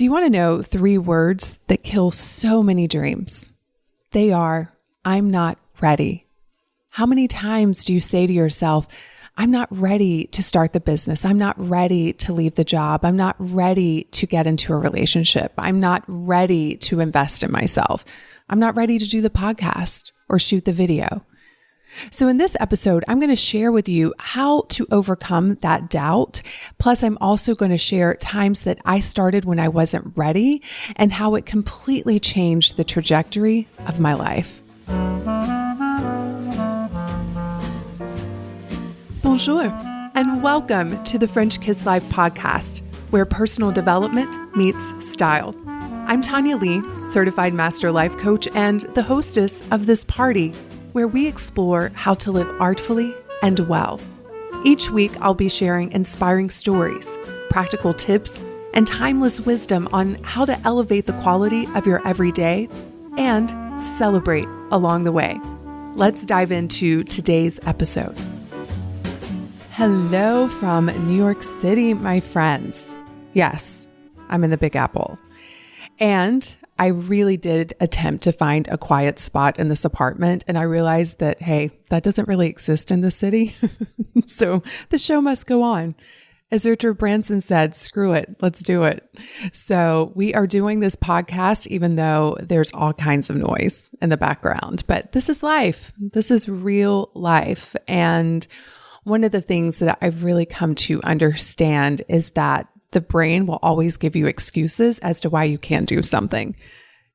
Do you want to know 3 words that kill so many dreams? They are, I'm not ready. How many times do you say to yourself, I'm not ready to start the business. I'm not ready to leave the job. I'm not ready to get into a relationship. I'm not ready to invest in myself. I'm not ready to do the podcast or shoot the video. So in this episode, I'm going to share with you how to overcome that doubt. Plus, I'm also going to share times that I started when I wasn't ready and how it completely changed the trajectory of my life. Bonjour, and welcome to the French Kiss Life podcast, where personal development meets style. I'm Tanya Lee, certified master life coach and the hostess of this party, where we explore how to live artfully and well. Each week, I'll be sharing inspiring stories, practical tips, and timeless wisdom on how to elevate the quality of your everyday and celebrate along the way. Let's dive into today's episode. Hello from New York City, my friends. Yes, I'm in the Big Apple. And I really did attempt to find a quiet spot in this apartment, and I realized that, hey, that doesn't really exist in the city. So the show must go on. As Richard Branson said, screw it, let's do it. So we are doing this podcast, even though there's all kinds of noise in the background. But this is life. This is real life. And one of the things that I've really come to understand is that the brain will always give you excuses as to why you can't do something.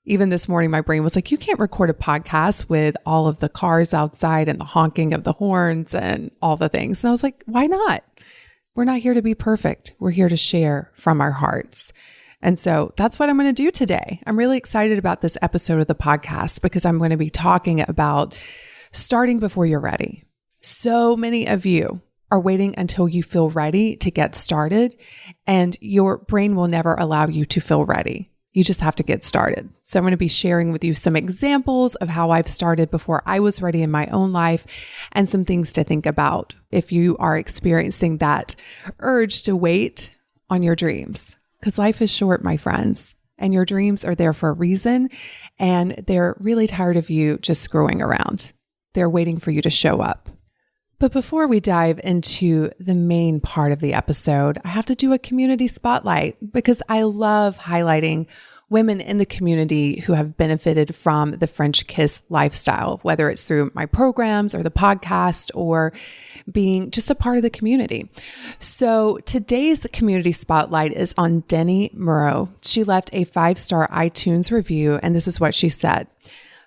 Even this morning, my brain was like, you can't record a podcast with all of the cars outside and the honking of the horns and all the things. And I was like, why not? We're not here to be perfect. We're here to share from our hearts. And so that's what I'm going to do today. I'm really excited about this episode of the podcast because I'm going to be talking about starting before you're ready. So many of you are waiting until you feel ready to get started, and your brain will never allow you to feel ready. You just have to get started. So I'm going to be sharing with you some examples of how I've started before I was ready in my own life and some things to think about if you are experiencing that urge to wait on your dreams. Because life is short, my friends, and your dreams are there for a reason, and they're really tired of you just screwing around. They're waiting for you to show up. But before we dive into the main part of the episode, I have to do a community spotlight because I love highlighting women in the community who have benefited from the French Kiss lifestyle, whether it's through my programs or the podcast or being just a part of the community. So today's community spotlight is on Denny Moreau. She left a 5-star iTunes review, and this is what she said.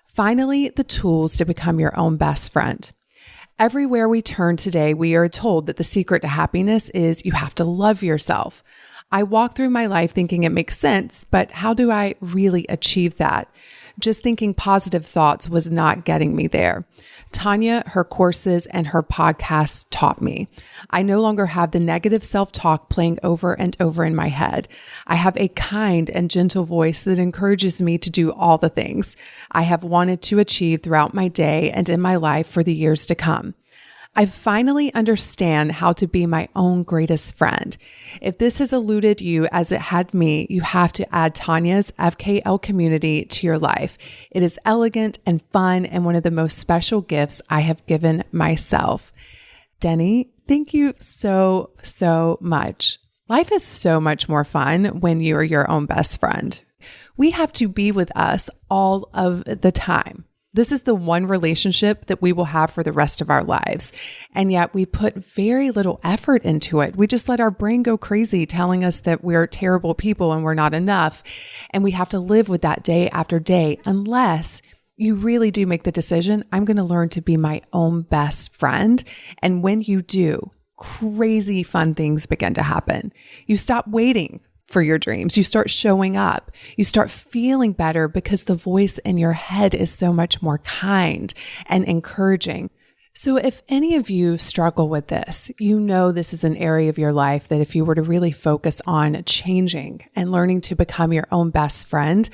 Finally, the tools to become your own best friend. Everywhere we turn today, we are told that the secret to happiness is you have to love yourself. I walk through my life thinking it makes sense, but how do I really achieve that? Just thinking positive thoughts was not getting me there. Tanya, her courses, and her podcasts taught me. I no longer have the negative self-talk playing over and over in my head. I have a kind and gentle voice that encourages me to do all the things I have wanted to achieve throughout my day and in my life for the years to come. I finally understand how to be my own greatest friend. If this has eluded you as it had me, you have to add Tanya's FKL community to your life. It is elegant and fun and one of the most special gifts I have given myself. Denny, thank you so much. Life is so much more fun when you are your own best friend. We have to be with us all of the time. This is the one relationship that we will have for the rest of our lives. And yet we put very little effort into it. We just let our brain go crazy telling us that we're terrible people and we're not enough. And we have to live with that day after day unless you really do make the decision, I'm going to learn to be my own best friend. And when you do, crazy fun things begin to happen. You stop waiting for your dreams. You start showing up. You start feeling better because the voice in your head is so much more kind and encouraging. So if any of you struggle with this, you know this is an area of your life that if you were to really focus on changing and learning to become your own best friend,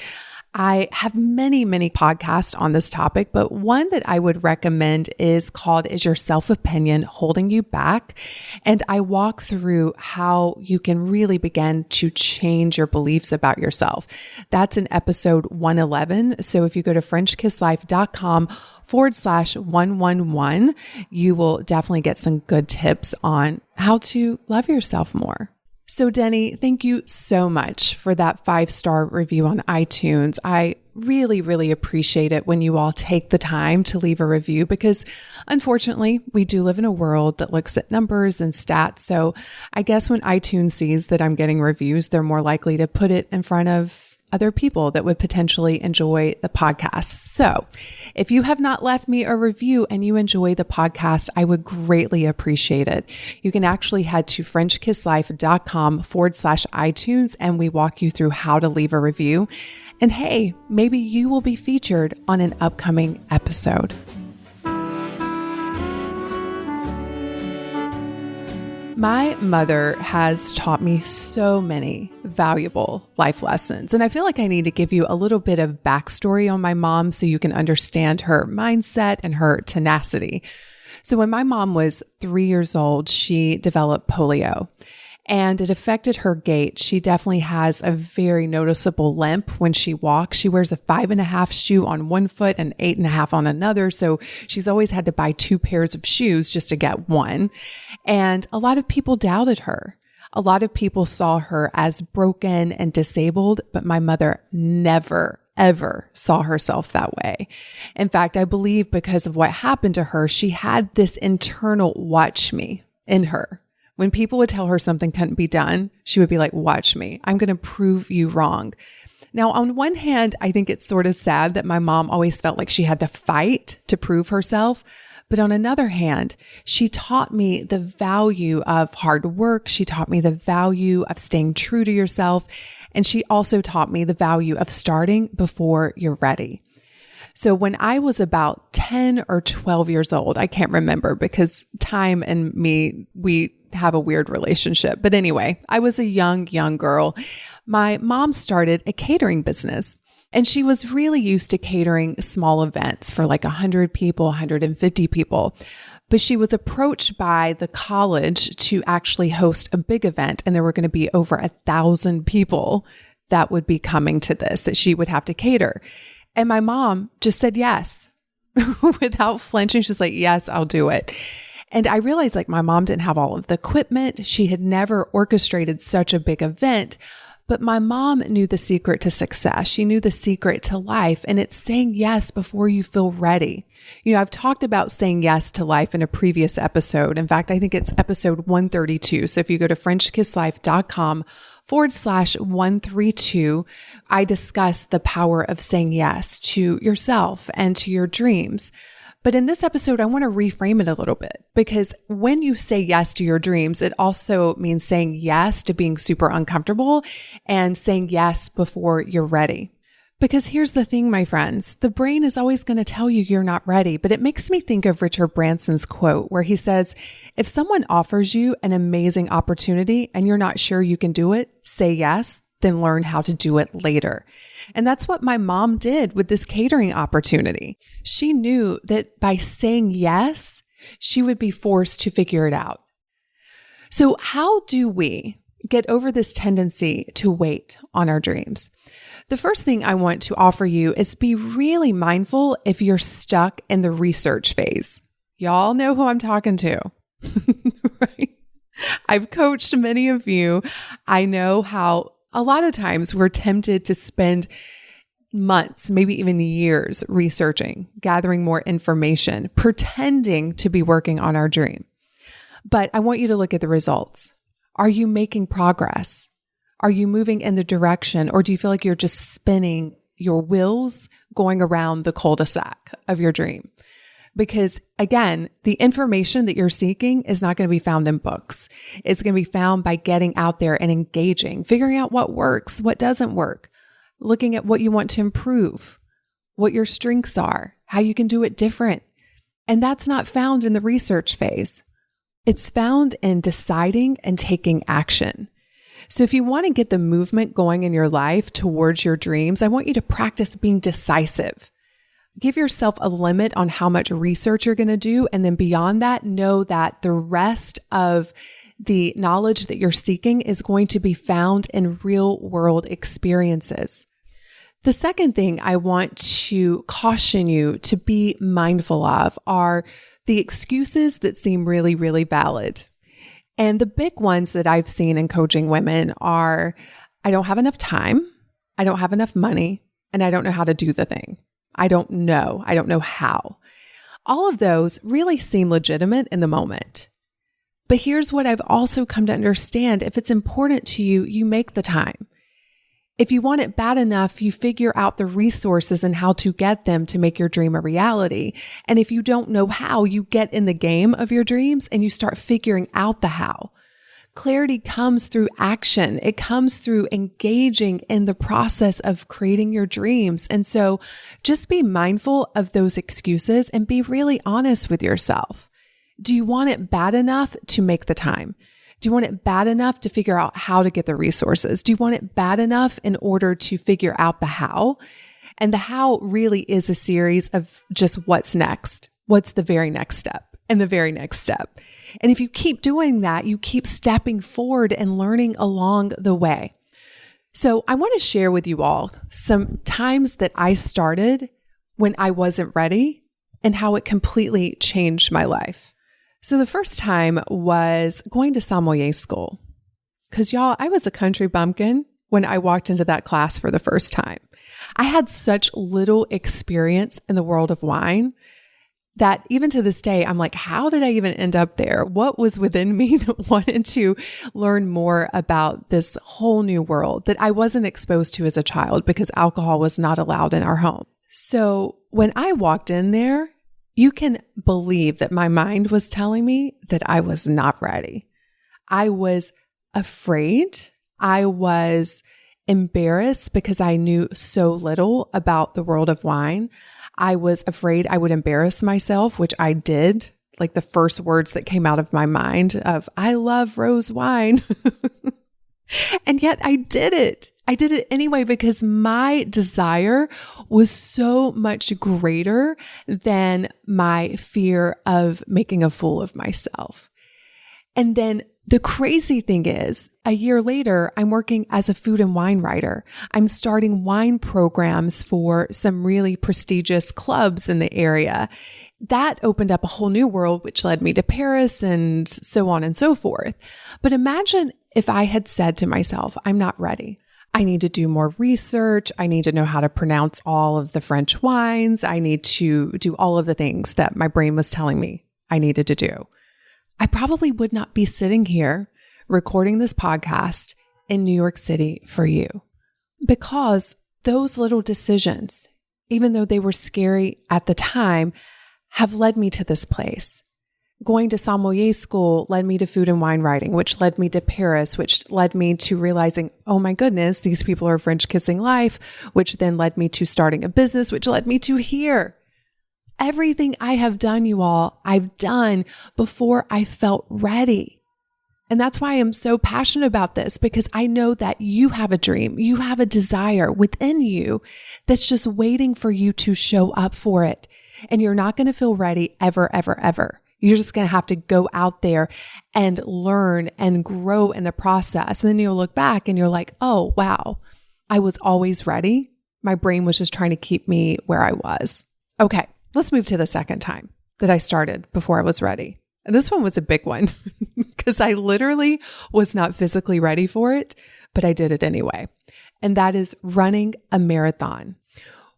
I have many, many podcasts on this topic, but one that I would recommend is called Is Your Self-Opinion Holding You Back? And I walk through how you can really begin to change your beliefs about yourself. That's in episode 111. So if you go to FrenchKissLife.com/111, you will definitely get some good tips on how to love yourself more. So Denny, thank you so much for that 5-star review on iTunes. I really, really appreciate it when you all take the time to leave a review because unfortunately, we do live in a world that looks at numbers and stats. So I guess when iTunes sees that I'm getting reviews, they're more likely to put it in front of other people that would potentially enjoy the podcast. So if you have not left me a review and you enjoy the podcast, I would greatly appreciate it. You can actually head to FrenchKissLife.com/iTunes and we walk you through how to leave a review. And hey, maybe you will be featured on an upcoming episode. My mother has taught me so many valuable life lessons, and I feel like I need to give you a little bit of backstory on my mom so you can understand her mindset and her tenacity. So when my mom was 3 years old, she developed polio, and it affected her gait. She definitely has a very noticeable limp when she walks. She wears a 5.5 shoe on one foot and 8.5 on another. So she's always had to buy 2 pairs of shoes just to get one. And a lot of people doubted her. A lot of people saw her as broken and disabled, but my mother never, ever saw herself that way. In fact, I believe because of what happened to her, she had this internal watch me in her. When people would tell her something couldn't be done, she would be like, watch me. I'm going to prove you wrong. Now, on one hand, I think it's sort of sad that my mom always felt like she had to fight to prove herself. But on another hand, she taught me the value of hard work. She taught me the value of staying true to yourself. And she also taught me the value of starting before you're ready. So when I was about 10 or 12 years old, I can't remember because time and me, we have a weird relationship. But anyway, I was a young girl. My mom started a catering business and she was really used to catering small events for like 100 people, 150 people. But she was approached by the college to actually host a big event. And there were going to be over 1,000 people that would be coming to this, that she would have to cater. And my mom just said yes without flinching. She's like, yes, I'll do it. And I realized like my mom didn't have all of the equipment. She had never orchestrated such a big event, but my mom knew the secret to success. She knew the secret to life, and it's saying yes before you feel ready. You know, I've talked about saying yes to life in a previous episode. In fact, I think it's episode 132. So if you go to FrenchKissLife.com/132, I discuss the power of saying yes to yourself and to your dreams. But in this episode, I want to reframe it a little bit because when you say yes to your dreams, it also means saying yes to being super uncomfortable and saying yes before you're ready. Because here's the thing, my friends, the brain is always going to tell you you're not ready, but it makes me think of Richard Branson's quote where he says, if someone offers you an amazing opportunity and you're not sure you can do it, say yes, then learn how to do it later. And that's what my mom did with this catering opportunity. She knew that by saying yes, she would be forced to figure it out. So how do we get over this tendency to wait on our dreams? The first thing I want to offer you is be really mindful if you're stuck in the research phase. Y'all know who I'm talking to, right? I've coached many of you. I know how a lot of times we're tempted to spend months, maybe even years researching, gathering more information, pretending to be working on our dream. But I want you to look at the results. Are you making progress? Are you moving in the direction, or do you feel like you're just spinning your wheels going around the cul-de-sac of your dream? Because again, the information that you're seeking is not going to be found in books. It's going to be found by getting out there and engaging, figuring out what works, what doesn't work, looking at what you want to improve, what your strengths are, how you can do it different. And that's not found in the research phase. It's found in deciding and taking action. So if you want to get the movement going in your life towards your dreams, I want you to practice being decisive. Give yourself a limit on how much research you're going to do. And then beyond that, know that the rest of the knowledge that you're seeking is going to be found in real world experiences. The second thing I want to caution you to be mindful of are the excuses that seem really, really valid. And the big ones that I've seen in coaching women are, I don't have enough time, I don't have enough money, and I don't know how to do the thing. I don't know how. All of those really seem legitimate in the moment. But here's what I've also come to understand. If it's important to you, you make the time. If you want it bad enough, you figure out the resources and how to get them to make your dream a reality. And if you don't know how, you get in the game of your dreams and you start figuring out the how. Clarity comes through action. It comes through engaging in the process of creating your dreams. And so just be mindful of those excuses and be really honest with yourself. Do you want it bad enough to make the time? Do you want it bad enough to figure out how to get the resources? Do you want it bad enough in order to figure out the how? And the how really is a series of just what's next. What's the very next step and the very next step? And if you keep doing that, you keep stepping forward and learning along the way. So I want to share with you all some times that I started when I wasn't ready and how it completely changed my life. So the first time was going to sommelier school. Because y'all, I was a country bumpkin when I walked into that class for the first time. I had such little experience in the world of wine that even to this day, I'm like, how did I even end up there? What was within me that wanted to learn more about this whole new world that I wasn't exposed to as a child because alcohol was not allowed in our home? So when I walked in there, you can believe that my mind was telling me that I was not ready. I was afraid. I was embarrassed because I knew so little about the world of wine. I was afraid I would embarrass myself, which I did. Like the first words that came out of my mind of, I love rose wine. And yet I did it. I did it anyway because my desire was so much greater than my fear of making a fool of myself. And then the crazy thing is, a year later, I'm working as a food and wine writer. I'm starting wine programs for some really prestigious clubs in the area. That opened up a whole new world, which led me to Paris and so on and so forth. But imagine if I had said to myself, I'm not ready. I need to do more research. I need to know how to pronounce all of the French wines. I need to do all of the things that my brain was telling me I needed to do. I probably would not be sitting here recording this podcast in New York City for you, because those little decisions, even though they were scary at the time, have led me to this place. Going to sommelier school led me to food and wine writing, which led me to Paris, which led me to realizing, oh my goodness, these people are French kissing life, which then led me to starting a business, which led me to here. Everything I have done, you all, I've done before I felt ready. And that's why I'm so passionate about this, because I know that you have a dream, you have a desire within you that's just waiting for you to show up for it. And you're not going to feel ready ever, ever, ever. You're just going to have to go out there and learn and grow in the process. And then you'll look back and you're like, oh, wow, I was always ready. My brain was just trying to keep me where I was. Okay, let's move to the second time that I started before I was ready. And this one was a big one because I literally was not physically ready for it, but I did it anyway. And that is running a marathon.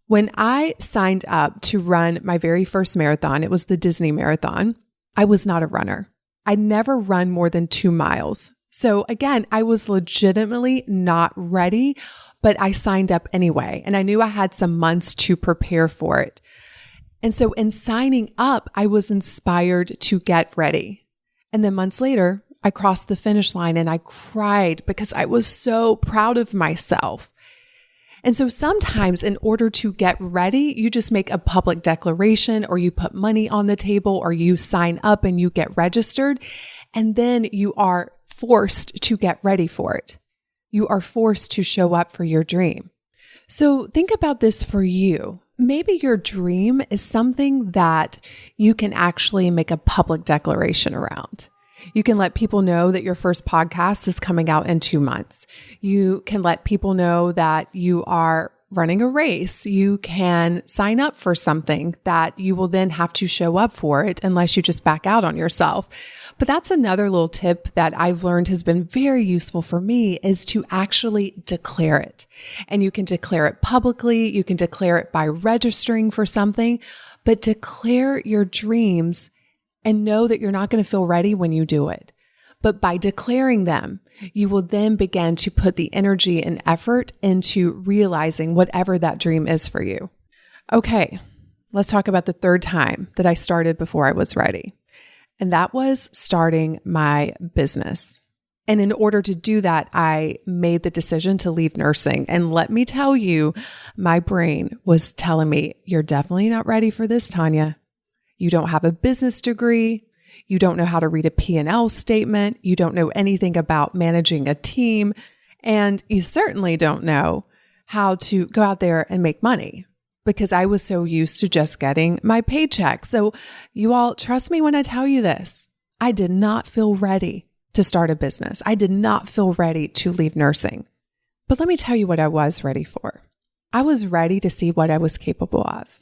When I signed up to run my very first marathon, it was the Disney Marathon. I was not a runner. I'd never run more than 2 miles. So again, I was legitimately not ready, but I signed up anyway. And I knew I had some months to prepare for it. And so in signing up, I was inspired to get ready. And then months later, I crossed the finish line and I cried because I was so proud of myself. And so sometimes in order to get ready, you just make a public declaration, or you put money on the table, or you sign up and you get registered, and then you are forced to get ready for it. You are forced to show up for your dream. So think about this for you. Maybe your dream is something that you can actually make a public declaration around. You can let people know that your first podcast is coming out in 2 months. You can let people know that you are running a race. You can sign up for something that you will then have to show up for it unless you just back out on yourself. But that's another little tip that I've learned has been very useful for me is to actually declare it. And you can declare it publicly. You can declare it by registering for something, but declare your dreams and know that you're not going to feel ready when you do it. But by declaring them, you will then begin to put the energy and effort into realizing whatever that dream is for you. Okay, let's talk about the third time that I started before I was ready. And that was starting my business. And in order to do that, I made the decision to leave nursing. And let me tell you, my brain was telling me, you're definitely not ready for this, Tanya. You don't have a business degree. You don't know how to read a P&L statement. You don't know anything about managing a team. And you certainly don't know how to go out there and make money because I was so used to just getting my paycheck. So you all trust me when I tell you this. I did not feel ready to start a business. I did not feel ready to leave nursing. But let me tell you what I was ready for. I was ready to see what I was capable of.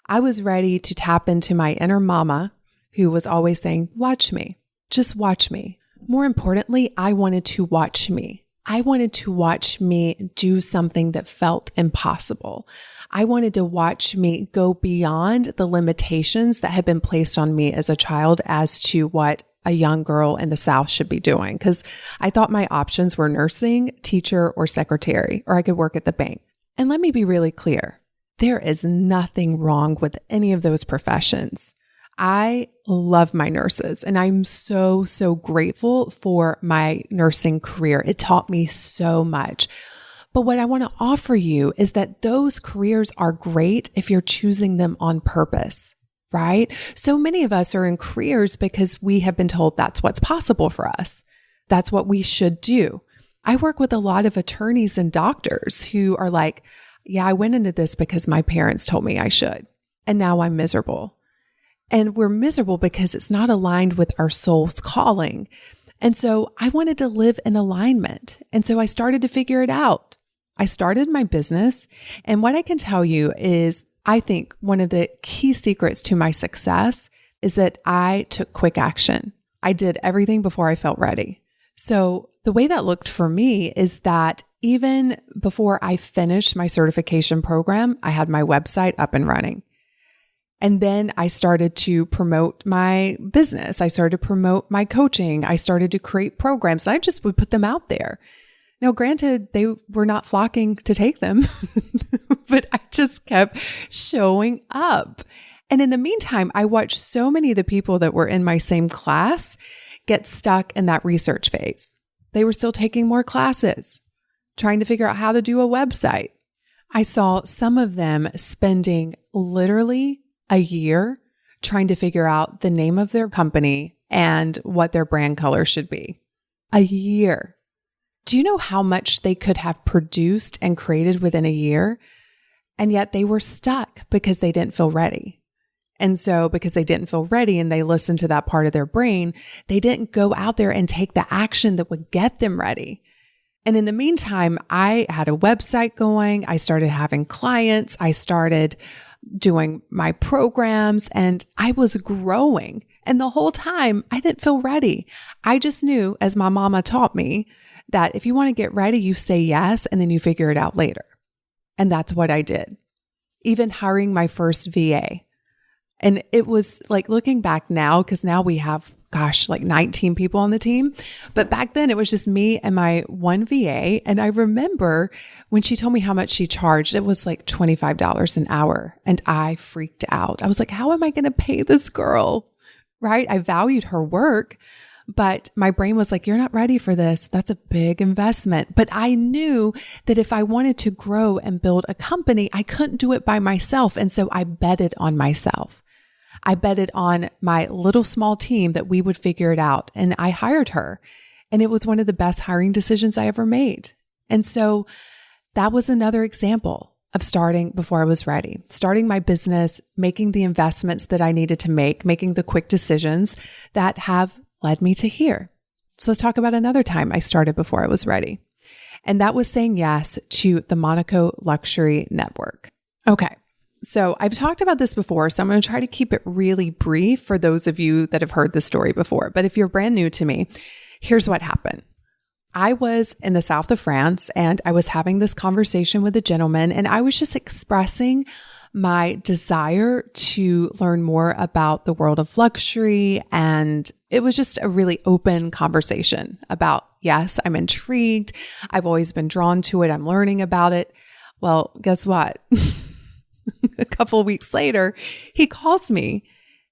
I was ready to tap into my inner mama who was always saying, watch me, just watch me. More importantly, I wanted to watch me. I wanted to watch me do something that felt impossible. I wanted to watch me go beyond the limitations that had been placed on me as a child as to what a young girl in the South should be doing. Because I thought my options were nursing, teacher, or secretary, or I could work at the bank. And let me be really clear. There is nothing wrong with any of those professions. I love my nurses and I'm so grateful for my nursing career. It taught me so much. But what I want to offer you is that those careers are great if you're choosing them on purpose, right? So many of us are in careers because we have been told that's what's possible for us. That's what we should do. I work with a lot of attorneys and doctors who are like, yeah, I went into this because my parents told me I should. And now I'm miserable. And we're miserable because it's not aligned with our soul's calling. And so I wanted to live in alignment. And so I started to figure it out. I started my business. And what I can tell you is, I think one of the key secrets to my success is that I took quick action. I did everything before I felt ready. So the way that looked for me is that even before I finished my certification program, I had my website up and running. And then I started to promote my business. I started to promote my coaching. I started to create programs. I just would put them out there. Now, granted, they were not flocking to take them, but I just kept showing up. And in the meantime, I watched so many of the people that were in my same class get stuck in that research phase. They were still taking more classes, trying to figure out how to do a website. I saw some of them spending literally a year trying to figure out the name of their company and what their brand color should be. A year. Do you know how much they could have produced and created within a year? And yet they were stuck because they didn't feel ready. And so because they didn't feel ready and they listened to that part of their brain, they didn't go out there and take the action that would get them ready. And in the meantime, I had a website going. I started having clients. I started doing my programs and I was growing. And the whole time I didn't feel ready. I just knew, as my mama taught me, that if you want to get ready, you say yes and then you figure it out later. And that's what I did. Even hiring my first VA. And it was like looking back now, because now we have, like 19 people on the team. But back then it was just me and my one VA. And I remember when she told me how much she charged, it was like $25 an hour. And I freaked out. I was like, how am I going to pay this girl? Right? I valued her work, but my brain was like, you're not ready for this. That's a big investment. But I knew that if I wanted to grow and build a company, I couldn't do it by myself. And so I betted on myself. I betted on my little small team that we would figure it out. And I hired her. And it was one of the best hiring decisions I ever made. And so that was another example of starting before I was ready, starting my business, making the investments that I needed to make, making the quick decisions that have led me to here. So let's talk about another time I started before I was ready. And that was saying yes to the Monaco Luxury Network. Okay. So I've talked about this before, so I'm going to try to keep it really brief for those of you that have heard this story before. But if you're brand new to me, here's what happened. I was in the south of France and I was having this conversation with a gentleman, and I was just expressing my desire to learn more about the world of luxury. And it was just a really open conversation about, yes, I'm intrigued. I've always been drawn to it. I'm learning about it. Well, guess what? A couple of weeks later, he calls me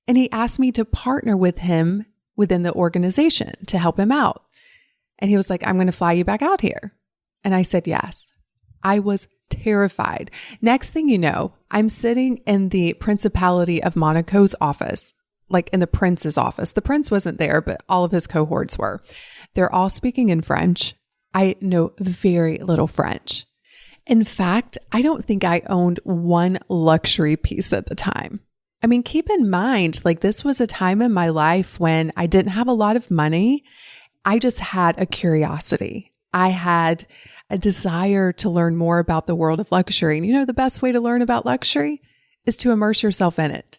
and he asked me to partner with him within the organization to help him out. And he was like, I'm going to fly you back out here. And I said, yes. I was terrified. Next thing you know, I'm sitting in the Principality of Monaco's office, like in the prince's office. The prince wasn't there, but all of his cohorts were. They're all speaking in French. I know very little French. In fact, I don't think I owned one luxury piece at the time. I mean, keep in mind, like this was a time in my life when I didn't have a lot of money. I just had a curiosity. I had a desire to learn more about the world of luxury. And you know, the best way to learn about luxury is to immerse yourself in it,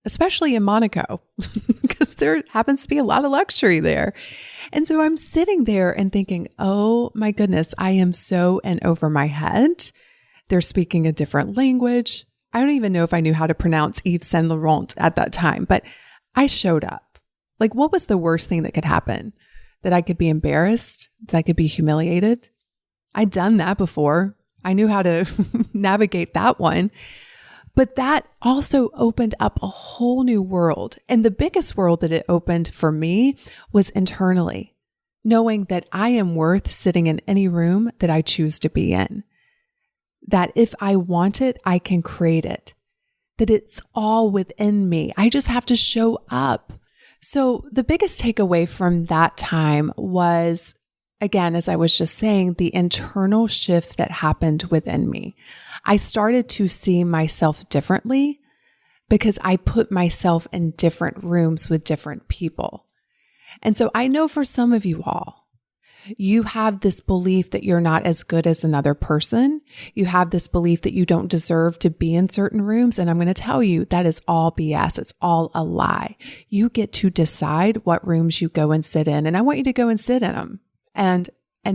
especially in Monaco, because there happens to be a lot of luxury there. And so I'm sitting there and thinking, oh my goodness, I am so in over my head. They're speaking a different language. I don't even know if I knew how to pronounce Yves Saint Laurent at that time, but I showed up. Like, what was the worst thing that could happen? That I could be embarrassed? That I could be humiliated? I'd done that before. I knew how to navigate that one. But that also opened up a whole new world. And the biggest world that it opened for me was internally, knowing that I am worth sitting in any room that I choose to be in. That if I want it, I can create it. That it's all within me. I just have to show up. So the biggest takeaway from that time was, again, as I was just saying, the internal shift that happened within me. I started to see myself differently because I put myself in different rooms with different people. And so I know for some of you all, you have this belief that you're not as good as another person. You have this belief that you don't deserve to be in certain rooms. And I'm going to tell you that is all BS. It's all a lie. You get to decide what rooms you go and sit in. And I want you to go and sit in them and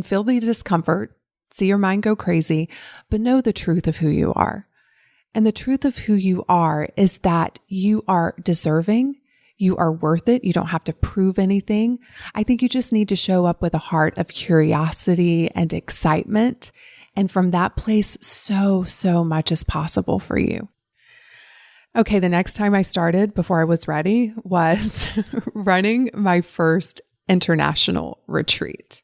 feel the discomfort, see your mind go crazy, but know the truth of who you are. And the truth of who you are is that you are deserving. You are worth it. You don't have to prove anything. I think you just need to show up with a heart of curiosity and excitement. And from that place, so much is possible for you. Okay, the next time I started before I was ready was running my first international retreat.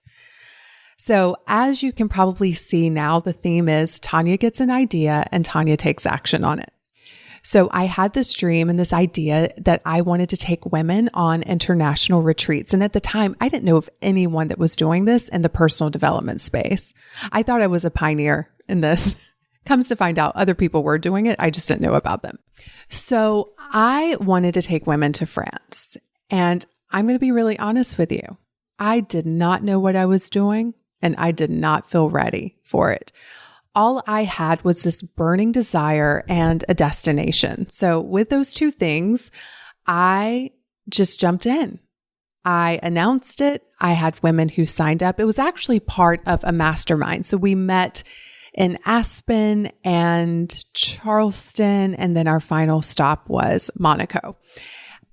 So as you can probably see now, the theme is Tanya gets an idea and Tanya takes action on it. So I had this dream and this idea that I wanted to take women on international retreats. And at the time, I didn't know of anyone that was doing this in the personal development space. I thought I was a pioneer in this. Comes to find out other people were doing it. I just didn't know about them. So I wanted to take women to France. And I'm going to be really honest with you. I did not know what I was doing and I did not feel ready for it. All I had was this burning desire and a destination. So with those two things, I just jumped in. I announced it. I had women who signed up. It was actually part of a mastermind. So we met in Aspen and Charleston, and then our final stop was Monaco.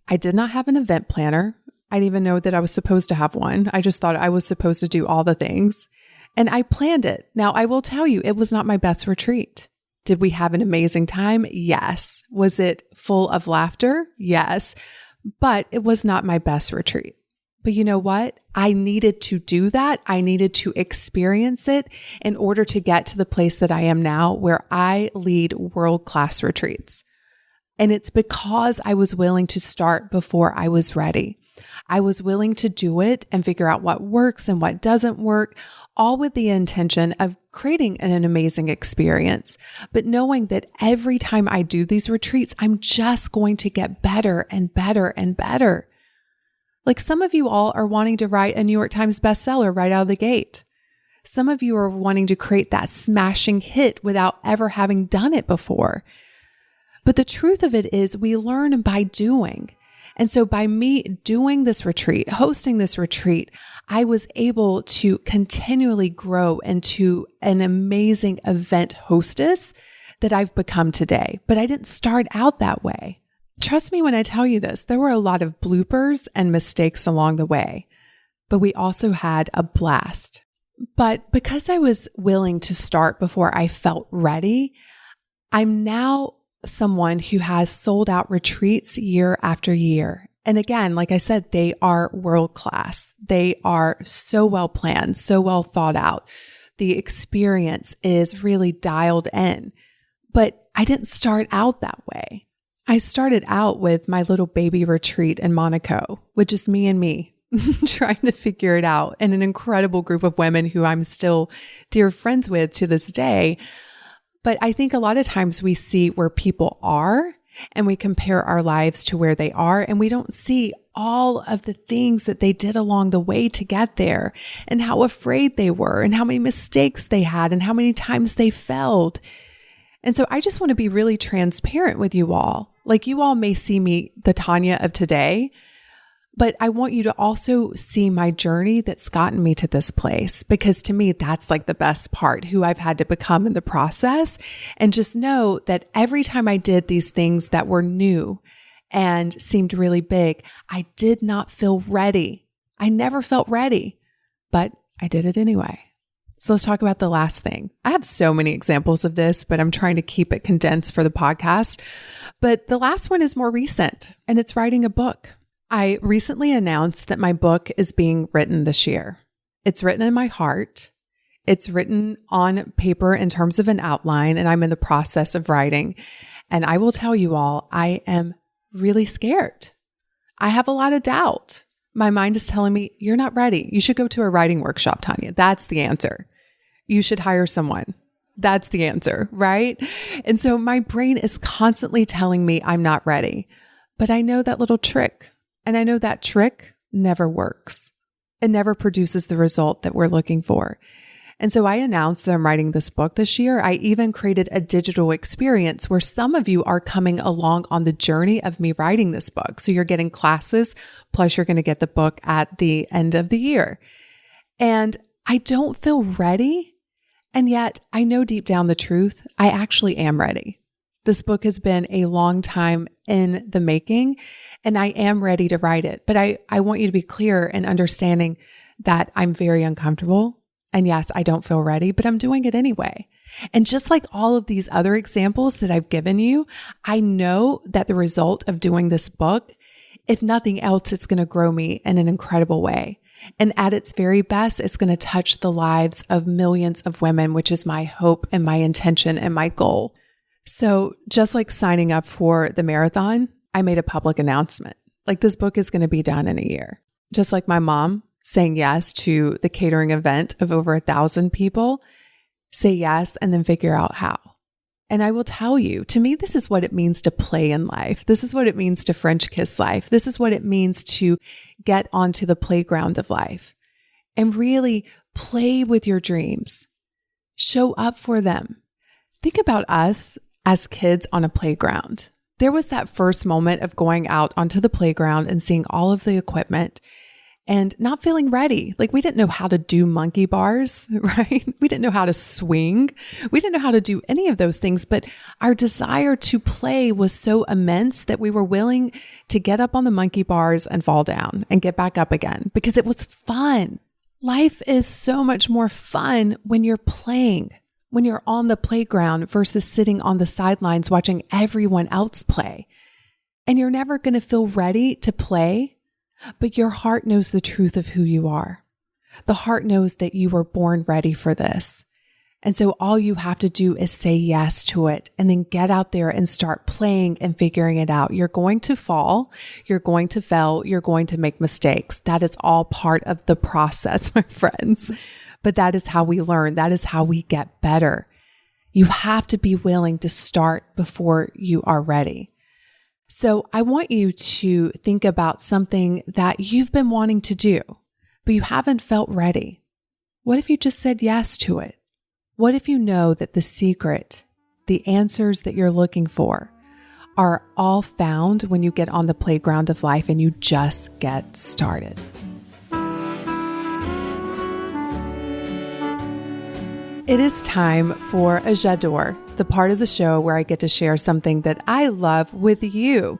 I did not have an event planner. I didn't even know that I was supposed to have one. I just thought I was supposed to do all the things. And I planned it. Now, I will tell you, it was not my best retreat. Did we have an amazing time? Yes. Was it full of laughter? Yes. But it was not my best retreat. But you know what? I needed to do that. I needed to experience it in order to get to the place that I am now, where I lead world-class retreats. And it's because I was willing to start before I was ready. I was willing to do it and figure out what works and what doesn't work, all with the intention of creating an amazing experience, but knowing that every time I do these retreats, I'm just going to get better and better and better. Like some of you all are wanting to write a New York Times bestseller right out of the gate. Some of you are wanting to create that smashing hit without ever having done it before. But the truth of it is we learn by doing. And so by me doing this retreat, hosting this retreat, I was able to continually grow into an amazing event hostess that I've become today. But I didn't start out that way. Trust me when I tell you this, there were a lot of bloopers and mistakes along the way, but we also had a blast. But because I was willing to start before I felt ready, I'm now someone who has sold out retreats year after year. And again, like I said, they are world class. They are so well planned, so well thought out. The experience is really dialed in. But I didn't start out that way. I started out with my little baby retreat in Monaco, with just me and me trying to figure it out, and an incredible group of women who I'm still dear friends with to this day. But I think a lot of times we see where people are and we compare our lives to where they are, and we don't see all of the things that they did along the way to get there, and how afraid they were, and how many mistakes they had, and how many times they failed. And so I just want to be really transparent with you all. Like, you all may see me, the Tanya of today, but I want you to also see my journey that's gotten me to this place, because to me, that's like the best part, who I've had to become in the process. And just know that every time I did these things that were new and seemed really big, I did not feel ready. I never felt ready, but I did it anyway. So let's talk about the last thing. I have so many examples of this, but I'm trying to keep it condensed for the podcast. But the last one is more recent, and it's writing a book. I recently announced that my book is being written this year. It's written in my heart. It's written on paper in terms of an outline, and I'm in the process of writing. And I will tell you all, I am really scared. I have a lot of doubt. My mind is telling me, you're not ready. You should go to a writing workshop, Tanya. That's the answer. You should hire someone. That's the answer, right? And so my brain is constantly telling me I'm not ready. But I know that little trick. And I know that trick never works. It never produces the result that we're looking for. And so I announced that I'm writing this book this year. I even created a digital experience where some of you are coming along on the journey of me writing this book. So you're getting classes, plus you're going to get the book at the end of the year. And I don't feel ready. And yet I know deep down the truth, I actually am ready. This book has been a long time in the making, and I am ready to write it. But I want you to be clear in understanding that I'm very uncomfortable. And yes, I don't feel ready, but I'm doing it anyway. And just like all of these other examples that I've given you, I know that the result of doing this book, if nothing else, it's going to grow me in an incredible way. And at its very best, it's going to touch the lives of millions of women, which is my hope and my intention and my goal. So just like signing up for the marathon, I made a public announcement. Like, this book is going to be done in a year. Just like my mom saying yes to the catering event of over 1,000 people, say yes and then figure out how. And I will tell you, to me, this is what it means to play in life. This is what it means to French kiss life. This is what it means to get onto the playground of life and really play with your dreams. Show up for them. Think about us as kids on a playground. There was that first moment of going out onto the playground and seeing all of the equipment and not feeling ready. Like, we didn't know how to do monkey bars, right? We didn't know how to swing. We didn't know how to do any of those things, but our desire to play was so immense that we were willing to get up on the monkey bars and fall down and get back up again because it was fun. Life is so much more fun when you're playing, when you're on the playground versus sitting on the sidelines watching everyone else play. And you're never going to feel ready to play, but your heart knows the truth of who you are. The heart knows that you were born ready for this. And so all you have to do is say yes to it and then get out there and start playing and figuring it out. You're going to fall, you're going to fail, you're going to make mistakes. That is all part of the process, my friends. but that is how we learn. That is how we get better. You have to be willing to start before you are ready. So I want you to think about something that you've been wanting to do, but you haven't felt ready. What if you just said yes to it? What if you know that the secret, the answers that you're looking for, are all found when you get on the playground of life and you just get started? It is time for a j'adore, the part of the show where I get to share something that I love with you.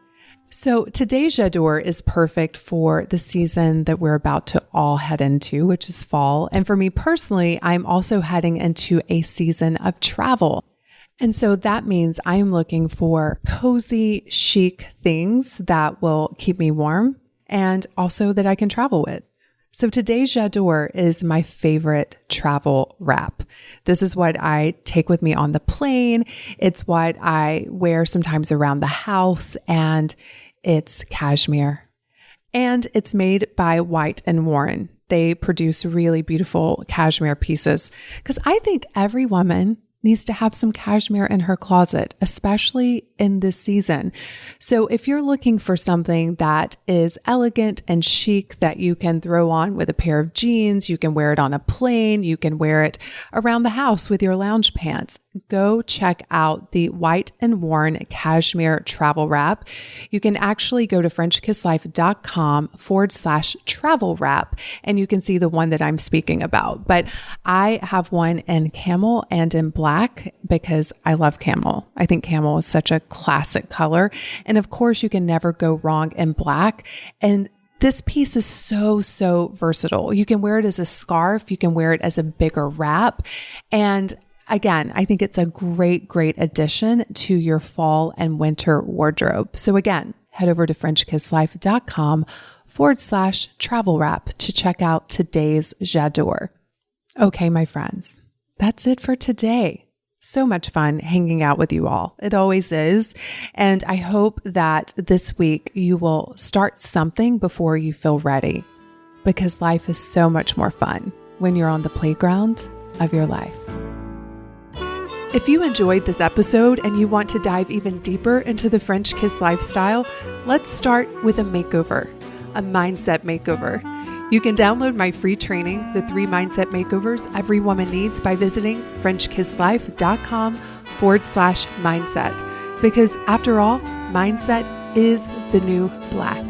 So today's j'adore is perfect for the season that we're about to all head into, which is fall. And for me personally, I'm also heading into a season of travel. And so that means I'm looking for cozy, chic things that will keep me warm and also that I can travel with. So today's j'adore is my favorite travel wrap. This is what I take with me on the plane. It's what I wear sometimes around the house, and it's cashmere. And it's made by White & Warren. They produce really beautiful cashmere pieces because I think every woman needs to have some cashmere in her closet, especially in this season. So if you're looking for something that is elegant and chic that you can throw on with a pair of jeans, you can wear it on a plane, you can wear it around the house with your lounge pants, go check out the White & Warren Cashmere Travel Wrap. You can actually go to FrenchKissLife.com/travel wrap, and you can see the one that I'm speaking about. But I have one in camel and in black because I love camel. I think camel is such a classic color. And of course, you can never go wrong in black. And this piece is so versatile. You can wear it as a scarf. You can wear it as a bigger wrap. And again, I think it's a great addition to your fall and winter wardrobe. So again, head over to FrenchKissLife.com/travel wrap to check out today's j'adore. Okay, my friends, that's it for today. So much fun hanging out with you all. It always is. And I hope that this week you will start something before you feel ready, because life is so much more fun when you're on the playground of your life. If you enjoyed this episode and you want to dive even deeper into the French Kiss lifestyle, let's start with a makeover, a mindset makeover. You can download my free training, The 3 Mindset Makeovers Every Woman Needs, by visiting FrenchKissLife.com/mindset. Because after all, mindset is the new black.